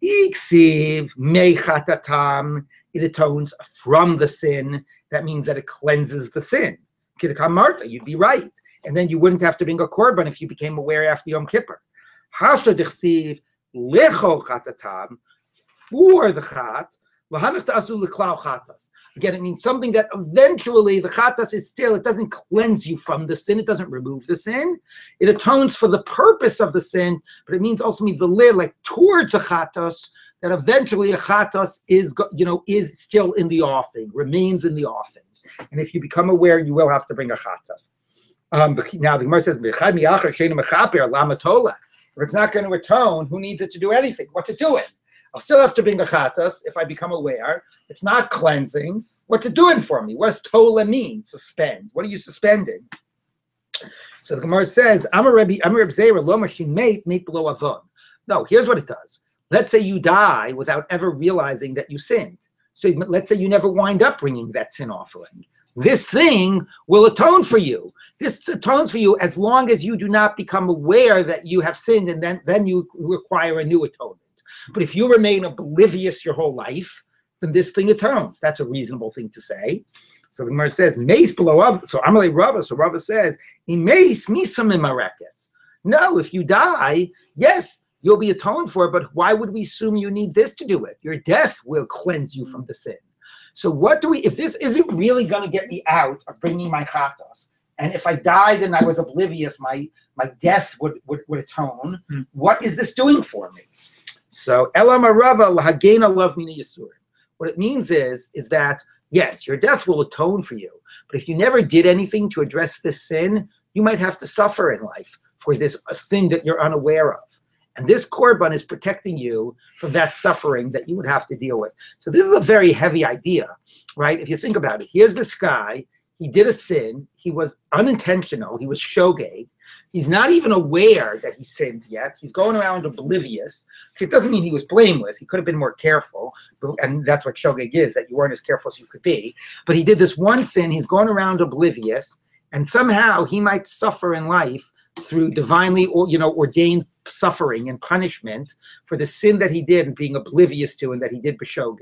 Iksiv mechatatam, it atones from the sin. That means that it cleanses the sin. Kidakam Marta, you'd be right, and then you wouldn't have to bring a korban if you became aware after Yom Kippur. Hasha dichsiv lechol chatatam, for the chat. Again, it means something that eventually the chatas is still, it doesn't cleanse you from the sin, it doesn't remove the sin. It atones for the purpose of the sin, but it means also means the lid, like towards a chatas, that eventually a chatas is still in the offing, remains in the offing. And if you become aware, you will have to bring a chatas. Now the Gemara says, if it's not going to atone, who needs it to do anything? What's it doing? I'll still have to bring a chatas if I become aware. It's not cleansing. What's it doing for me? What does tola mean? Suspend. What are you suspending? So the Gemara says, I'm a Rabbi Zera, lo mate below avon. No, here's what it does. Let's say you die without ever realizing that you sinned. So let's say you never wind up bringing that sin offering. This thing will atone for you. This atones for you as long as you do not become aware that you have sinned, and then you require a new atonement. But if you remain oblivious your whole life, then this thing atones. That's a reasonable thing to say. So the Gemara says, "Meis below av." So Amalei Rava. So Rava says, "Imeis misam imarekes." No, if you die, yes, you'll be atoned for. But why would we assume you need this to do it? Your death will cleanse you from the sin. So what do we? If this isn't really going to get me out of bringing my chatas, and if I died and I was oblivious, my death would atone. What is this doing for me? So Elam Rava lahagena love mina yisurim. What it means is that yes, your death will atone for you, but if you never did anything to address this sin, you might have to suffer in life for this sin that you're unaware of. And this korban is protecting you from that suffering that you would have to deal with. So this is a very heavy idea, right? If you think about it, here's this guy. he did a sin. He was unintentional. He was shogeg. He's not even aware that he sinned yet. He's going around oblivious. It doesn't mean he was blameless. He could have been more careful. And that's what shogeg is, that you weren't as careful as you could be. But he did this one sin. He's going around oblivious. And somehow he might suffer in life through divinely ordained suffering and punishment for the sin that he did and being oblivious to and that he did b'shogeg.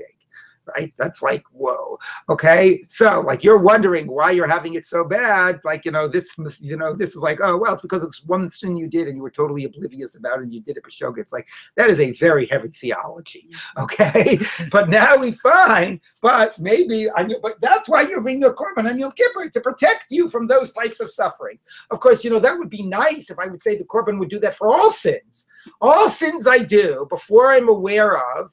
Right? That's like, whoa. Okay. So like you're wondering why you're having it so bad. Like, this is like, oh, well, it's because it's one sin you did and you were totally oblivious about it and you did it b'shogeg. It's like, that is a very heavy theology. Okay. But now we find, but that's why you're bringing a korban on Yom Kippur, to protect you from those types of suffering. Of course, that would be nice if I would say the korban would do that for all sins. All sins I do before I'm aware of,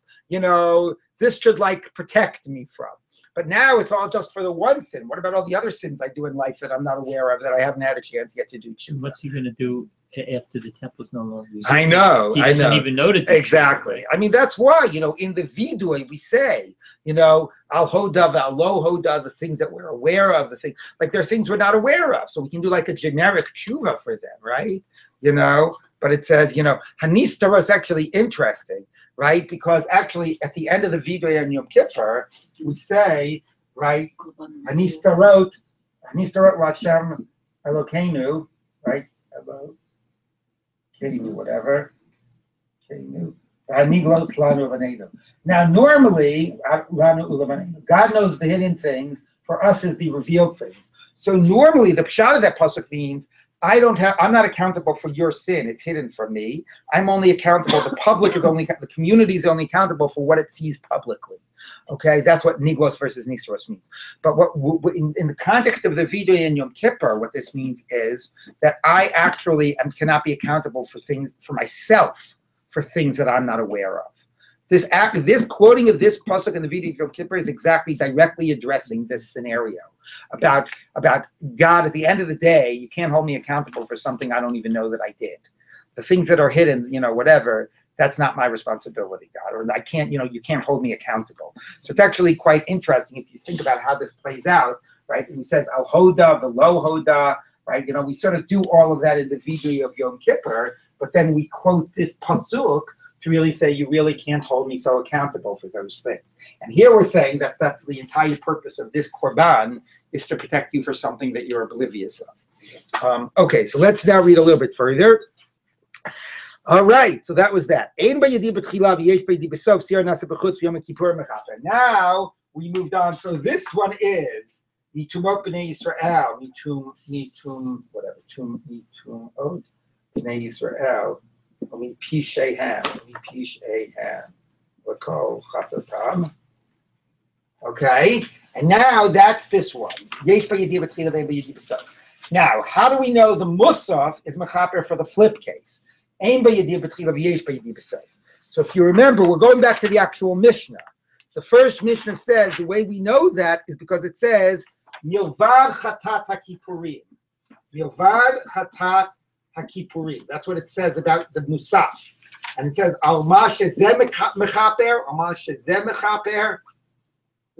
this should protect me from. But now it's all just for the one sin. What about all the other sins I do in life that I'm not aware of, that I haven't had a chance yet to do? What's he going to do after the temple's no longer exists? I know. He doesn't even know that. Exactly. I mean, that's why, in the vidui we say, al hoda, al lo hoda, the things that we're aware of, the things, there are things we're not aware of. So we can do a generic tshuva for them, right? But it says, hanistara is actually interesting. Right, because actually at the end of the vidui on Yom Kippur, we say, right, Anistarot Lashem Elokeinu, right, Elokeinu, whatever, Now, normally, God knows the hidden things. For us, is the revealed things. So normally, the pshat of that pasuk means I'm not accountable for your sin. It's hidden from me. I'm only accountable. The community is only accountable for what it sees publicly. Okay, that's what niglos versus nisros means. But in the context of the vidui and Yom Kippur, what this means is that I actually cannot be accountable for things for myself, for things that I'm not aware of. This quoting of this pasuk in the vidui of Yom Kippur is directly addressing this scenario about God. At the end of the day, you can't hold me accountable for something I don't even know that I did. The things that are hidden, whatever, that's not my responsibility, God. Or I can't, you can't hold me accountable. So it's actually quite interesting if you think about how this plays out, right? And he says al hoda, velo hoda, right? We sort of do all of that in the vidui of Yom Kippur, but then we quote this pasuk to really say, you really can't hold me so accountable for those things. And here we're saying that that's the entire purpose of this korban, is to protect you for something that you're oblivious of. Okay, so let's now read a little bit further. All right, so that was that. Now we moved on. So this one is Mitumot B'nai Yisrael, Mitum, whatever, Mitum Od B'nai Yisrael. Okay, and now that's this one. Now, how do we know the musaf is mechaper for the flip case? So if you remember, we're going back to the actual Mishnah. The first Mishnah says the way we know that is because it says milvad chatat hakipurim. Milvad chatat HaKippurim. That's what it says about the Musaf. And it says, Al ma shezeh mechaper, Al ma shezeh mechaper,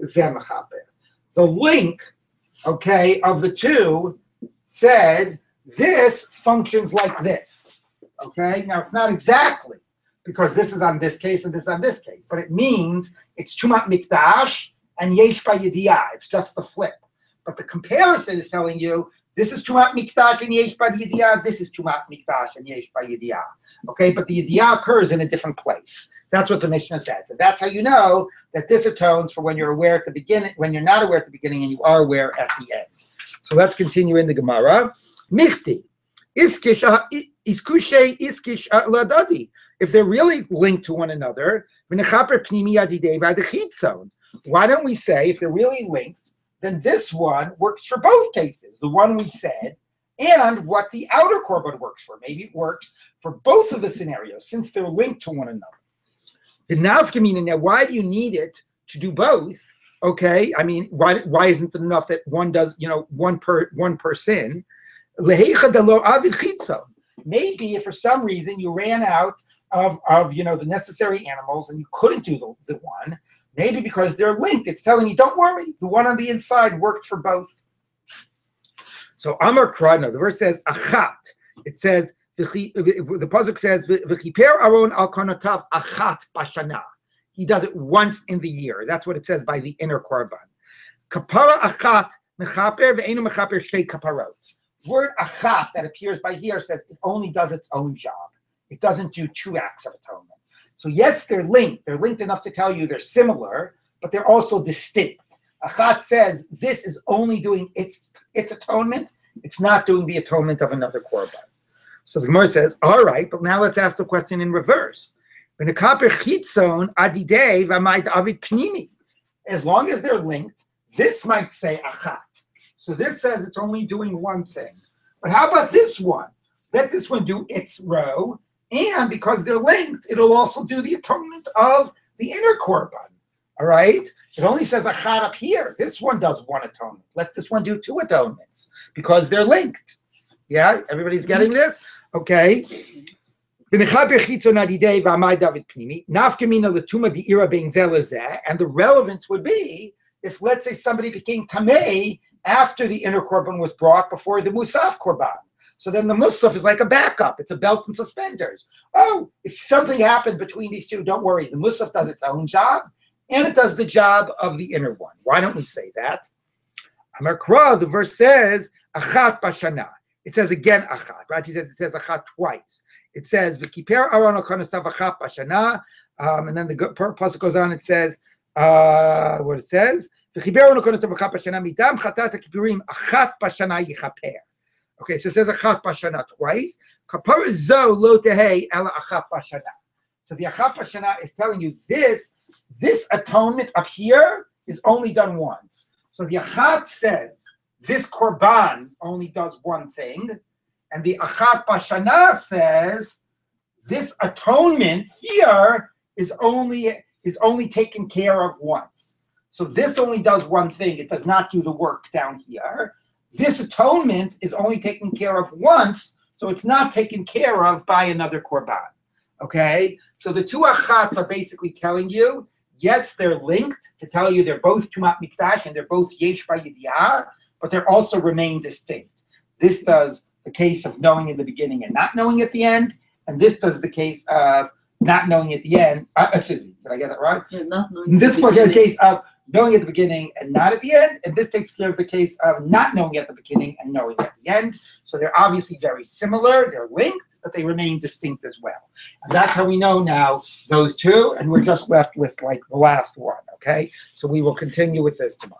zeh mechaper. The link, okay, of the two said, this functions like this. Okay? Now, it's not exactly, because this is on this case and this is on this case, but it means it's Tumat Mikdash and Yesh B'Yediyah. It's just the flip. But the comparison is telling you, this is Tumat Mikdash and Yesh B'Yediyah. This is Tumat Mikdash and Yesh B'Yediyah. Okay, but the Yediyah occurs in a different place. That's what the Mishnah says. And that's how you know that this atones for when you're aware at the beginning, when you're not aware at the beginning and you are aware at the end. So let's continue in the Gemara. Michti. Iskushe iskish ladadi. If they're really linked to one another, why don't we say, if they're really linked, then this one works for both cases, the one we said, and what the outer korban works for. Maybe it works for both of the scenarios, since they're linked to one another. The nafkamina, now why do you need it to do both? Okay, I mean, why isn't it enough that one does, one per sin? Maybe if for some reason you ran out of the necessary animals and you couldn't do the one, maybe because they're linked, it's telling you, don't worry, the one on the inside worked for both. So Amar Krana, the verse says achat. It says the pasuk says v'chiper Aaron al konotav achat bashana. He does it once in the year. That's what it says by the inner korban. Kapara achat mechaper ve'enu mechaper shtei kaparot. Word achat that appears by here says it only does its own job. It doesn't do 2 acts of atonement. So yes, they're linked. They're linked enough to tell you they're similar, but they're also distinct. Achat says this is only doing its atonement. It's not doing the atonement of another korban. So the Gemara says, all right, but now let's ask the question in reverse. As long as they're linked, this might say achat. So this says it's only doing one thing. But how about this one? Let this one do its row, and because they're linked, it'll also do the atonement of the inner korban. All right? It only says achat up here. This one does 1 atonement. Let this one do 2 atonements because they're linked. Yeah? Everybody's getting this? Okay. And the relevance would be if, let's say, somebody became tamei after the inner korban was brought before the musaf korban. So then the musaf is like a backup. It's a belt and suspenders. Oh, if something happened between these two, don't worry. The musaf does its own job, and it does the job of the inner one. Why don't we say that? Amar Kra, the verse says, achat bashana. It says again achat. Right? It says achat twice. It says, v'kiper Aaron al konosav achat bashana. And then the pasuk goes on, it says, what it says, v'kiper Aaron al konosav achat bashana, midam chatat ha'kipurim achat bashana yichaper. Okay, so it says achat bashana twice. Kapara zo lo tehei ela achat bashana. So the achat bashana is telling you this atonement up here is only done once. So the achat says this korban only does one thing, and the achat bashana says this atonement here is only taken care of once. So this only does one thing; it does not do the work down here. This atonement is only taken care of once, so it's not taken care of by another korban. Okay, so the 2 achats are basically telling you, yes, they're linked to tell you they're both tumat mikdash and they're both yesh b'yediyah, but they also remain distinct. This does the case of knowing in the beginning and not knowing at the end, and this does the case of not knowing at the end. Excuse me, did I get that right? Yeah, not knowing. This one is the case of knowing at the beginning and not at the end, and this takes care of the case of not knowing at the beginning and knowing at the end. So they're obviously very similar, they're linked, but they remain distinct as well. And that's how we know now those 2, and we're just left with like the last one, okay? So we will continue with this tomorrow.